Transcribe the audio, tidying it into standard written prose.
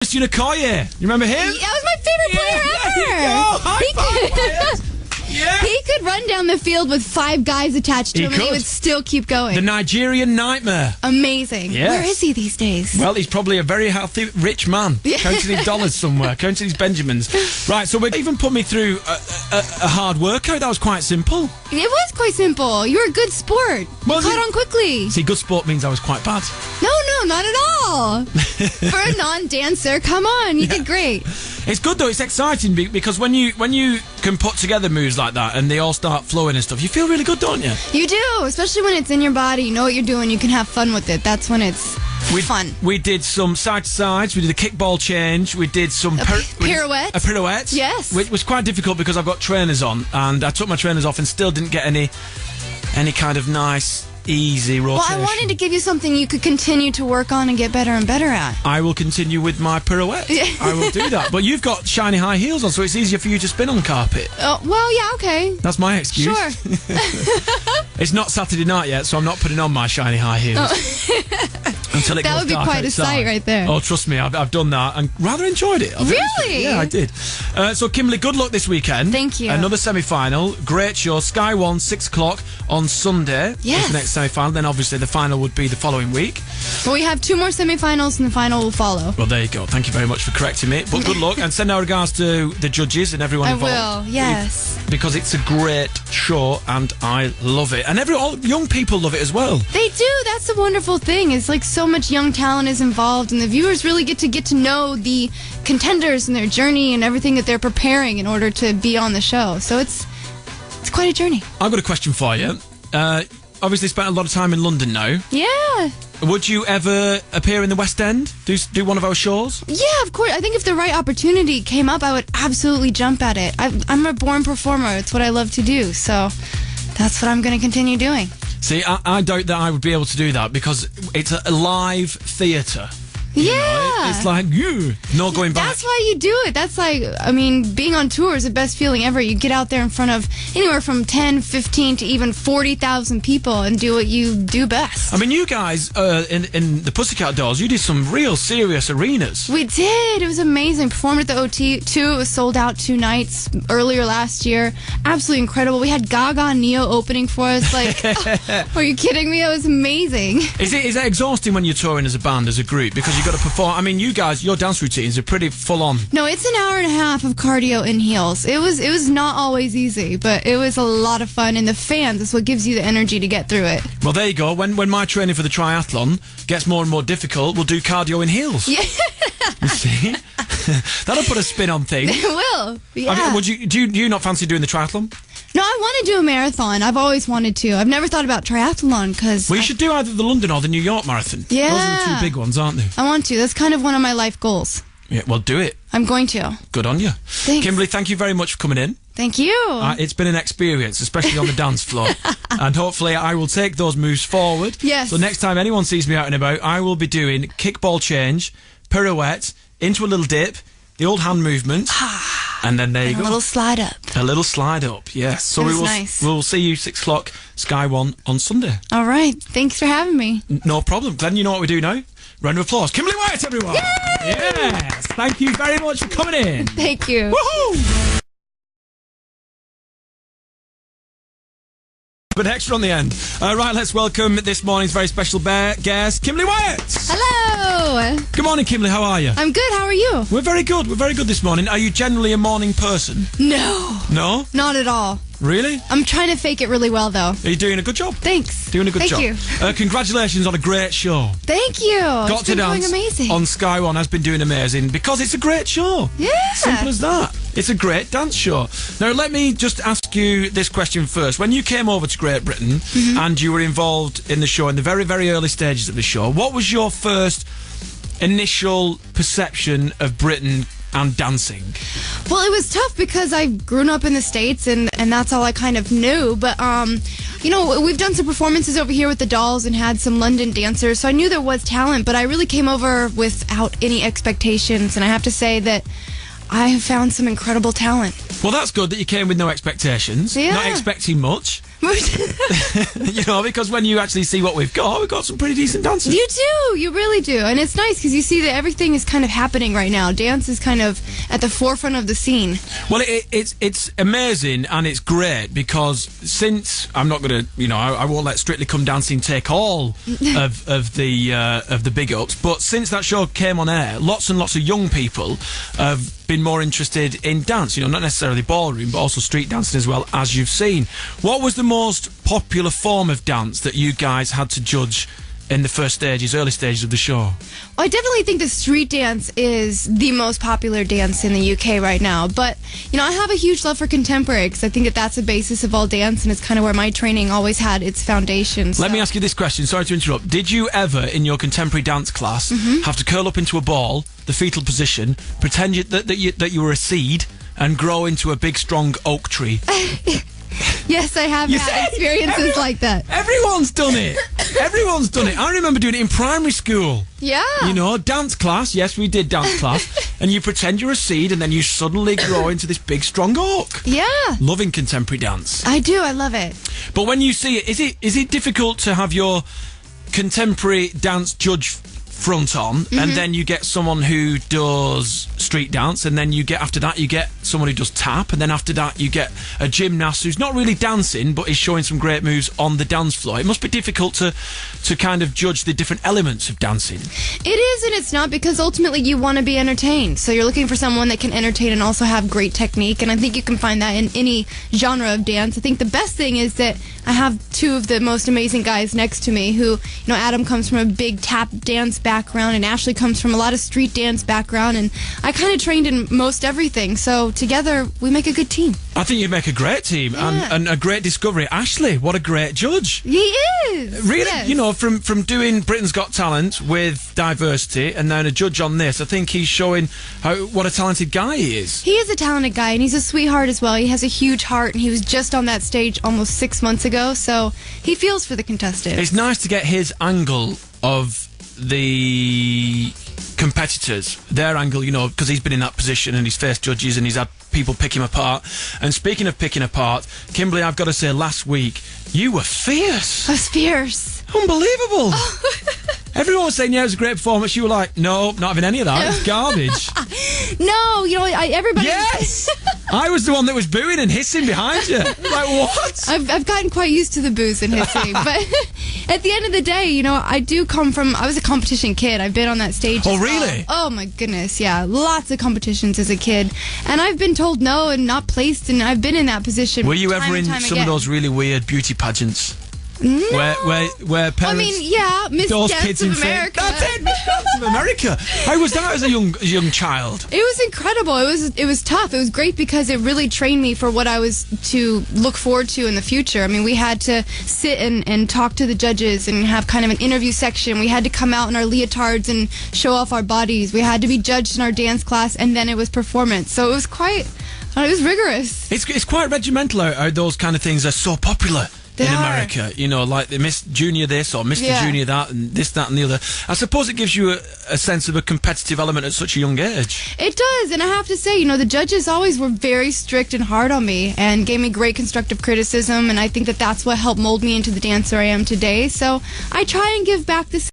Okoye. You remember him? That was my favorite player ever. High five, yeah. He could run down the field with 5 guys attached to him and he would still keep going. The Nigerian nightmare. Amazing. Yes. Where is he these days? Well, he's probably a very healthy, rich man. Counting his dollars somewhere, counting his Benjamins. Right, so we even put me through a hard workout. That was quite simple. It was quite simple. You were a good sport. Well, you caught on quickly. See, good sport means I was quite bad. No, not at all. For a non-dancer, come on, you did great. It's good though. It's exciting because when you can put together moves like that and they all start flowing and stuff, you feel really good, don't you? You do, especially when it's in your body. You know what you're doing. You can have fun with it. That's when it's fun. We did some side to sides. We did a kickball change. We did some pirouette. A pirouette. Yes. Which was quite difficult because I've got trainers on, and I took my trainers off and still didn't get any kind of nice, easy rotation. Well, I wanted to give you something you could continue to work on and get better and better at. I will continue with my pirouette. I will do that. But you've got shiny high heels on, so it's easier for you to spin on carpet. Oh, well, yeah, okay. That's my excuse. Sure. It's not Saturday night yet, so I'm not putting on my shiny high heels. Until it that goes would be dark quite outside. a sight right there. Oh, trust me, I've done that and rather enjoyed it. Really? Yeah, I did. So, Kimberly, good luck this weekend. Thank you. Another semi-final. Great show. Sky One, 6 o'clock on Sunday. Yes. Is the next semi-final. Then, obviously, the final would be the following week. Well, we have 2 more semi-finals and the final will follow. Well, there you go. Thank you very much for correcting me. But good luck and send our regards to the judges and everyone involved. I will, yes. Because it's a great show and I love it. And all young people love it as well. They do. That's the wonderful thing. It's like so much young talent is involved and the viewers really get to know the contenders and their journey and everything that they're preparing in order to be on the show. So it's quite a journey. I've got a question for you. Obviously spent a lot of time in London now. Yeah. Would you ever appear in the West End? Do one of our shows? Yeah, of course. I think if the right opportunity came up, I would absolutely jump at it. I'm a born performer. It's what I love to do. So that's what I'm going to continue doing. See, I doubt that I would be able to do that because it's a live theatre. Yeah. Know, it's like, no going back. That's why you do it. That's like, I mean, being on tour is the best feeling ever. You get out there in front of anywhere from 10, 15 to even 40,000 people and do what you do best. I mean, you guys, in the Pussycat Dolls, you did some real serious arenas. We did. It was amazing. Performed at the OT2. It was sold out 2 nights earlier last year. Absolutely incredible. We had Gaga and Neo opening for us. Like, are you kidding me? It was amazing. Is that exhausting when you're touring as a band, as a group? Because you've got to perform. I mean, you guys, your dance routines are pretty full on. No, it's an hour and a half of cardio in heels. It was not always easy, but it was a lot of fun. And the fans is what gives you the energy to get through it. Well, there you go. When my training for the triathlon gets more and more difficult, we'll do cardio in heels. Yeah. You see? That'll put a spin on things. It will. Yeah. I mean, do you not fancy doing the triathlon? No, I want to do a marathon. I've always wanted to. I've never thought about triathlon because... Well, you should do either the London or the New York Marathon. Yeah. Those are the 2 big ones, aren't they? I want to. That's kind of one of my life goals. Yeah, well, do it. I'm going to. Good on you. Thanks. Kimberly, thank you very much for coming in. Thank you. It's been an experience, especially on the dance floor. And hopefully I will take those moves forward. Yes. So next time anyone sees me out and about, I will be doing kickball change, pirouette, into a little dip, the old hand movement, and then there you go. A little slide up. A little slide up, yes. So we'll see you 6 o'clock, Sky One on Sunday. All right. Thanks for having me. No problem. Glenn, you know what we do now? Round of applause. Kimberly Wyatt, everyone. Yay! Yes. Thank you very much for coming in. Thank you. Woohoo! But extra on the end. Right, let's welcome this morning's very special guest, Kimberly Wyatt. Hello. Good morning, Kimberly. How are you? I'm good. How are you? We're very good. We're very good this morning. Are you generally a morning person? No. No? Not at all. Really? I'm trying to fake it really well, though. Are you doing a good job? Thanks. Doing a good job. Thank you. Congratulations on a great show. Thank you. Got to Dance going amazing. on Sky One has been doing amazing because it's a great show. Yeah. Simple as that. It's a great dance show. Now, let me just ask you this question first. When you came over to Great Britain and you were involved in the show in the very, very early stages of the show, what was your first initial perception of Britain and dancing? Well, it was tough because I've grown up in the States and that's all I kind of knew. But, you know, we've done some performances over here with the Dolls and had some London dancers. So I knew there was talent, but I really came over without any expectations. And I have to say that I have found some incredible talent. Well, that's good that you came with no expectations. Yeah. Not expecting much. You know, because when you actually see what we've got some pretty decent dancers. You do. You really do. And it's nice because you see that everything is kind of happening right now. Dance is kind of at the forefront of the scene. Well, it's amazing and it's great because since I'm not going to, you know, I won't let Strictly Come Dancing take all of the big ups, but since that show came on air, lots and lots of young people have been more interested in dance, you know, not necessarily ballroom, but also street dancing as well, as you've seen. What was the most popular form of dance that you guys had to judge in the early stages of the show? Well, I definitely think that street dance is the most popular dance in the UK right now. But, you know, I have a huge love for contemporary because I think that that's the basis of all dance, and it's kind of where my training always had its foundation. So. Let me ask you this question. Sorry to interrupt. Did you ever, in your contemporary dance class, have to curl up into a ball, the fetal position, pretend that you were a seed, and grow into a big, strong oak tree? Yes, I have had experiences like that. Everyone's done it. Everyone's done it. I remember doing it in primary school. Yeah. You know, dance class. Yes, we did dance class. And you pretend you're a seed and then you suddenly grow into this big, strong oak. Yeah. Loving contemporary dance. I do. I love it. But when you see it, is it difficult to have your contemporary dance judge front on, and then you get someone who does street dance, and then after that you get someone who does tap, and then after that you get a gymnast who's not really dancing but is showing some great moves on the dance floor? It must be difficult to kind of judge the different elements of dancing. It is and it's not, because ultimately you want to be entertained, so you're looking for someone that can entertain and also have great technique, and I think you can find that in any genre of dance. I think the best thing is that I have two of the most amazing guys next to me who, you know, Adam comes from a big tap dance background and Ashley comes from a lot of street dance background, and I kind of trained in most everything, so together we make a good team. I think you make a great team, and a great discovery. Ashley, what a great judge. He is. Really, yes. You know, from doing Britain's Got Talent with diversity and then a judge on this, I think he's showing what a talented guy he is. He is a talented guy, and he's a sweetheart as well. He has a huge heart, and he was just on that stage almost 6 months ago, so he feels for the contestants. It's nice to get his angle of the competitors, their angle, you know, because he's been in that position and he's faced judges and he's had people pick him apart. And speaking of picking apart, Kimberly, I've got to say, last week you were fierce. I was fierce. Unbelievable. Everyone was saying, yeah, it was a great performance. You were like, no, not having any of that. It was garbage. No, you know, everybody... Yes! I was the one that was booing and hissing behind you. Like, what? I've gotten quite used to the booze and hissing, but at the end of the day, you know, I was a competition kid. I've been on that stage. Oh, really? Oh, my goodness, yeah. Lots of competitions as a kid. And I've been told no and not placed, and I've been in that position. Were you ever in some again. of those really weird beauty pageants? No. Where parents... I mean, yeah, Miss those Dance kids of in America. That's it, Miss Dance of America. How was that as a young child? It was incredible. It was tough. It was great because it really trained me for what I was to look forward to in the future. I mean, we had to sit and talk to the judges and have kind of an interview section. We had to come out in our leotards and show off our bodies. We had to be judged in our dance class, and then it was performance. So it was it was rigorous. It's quite regimental how those kind of things are so popular. In America, you know, like the Miss Junior this or Mr. Junior that, and this, that, and the other. I suppose it gives you a sense of a competitive element at such a young age. It does, and I have to say, you know, the judges always were very strict and hard on me and gave me great constructive criticism, and I think that that's what helped mold me into the dancer I am today. So I try and give back this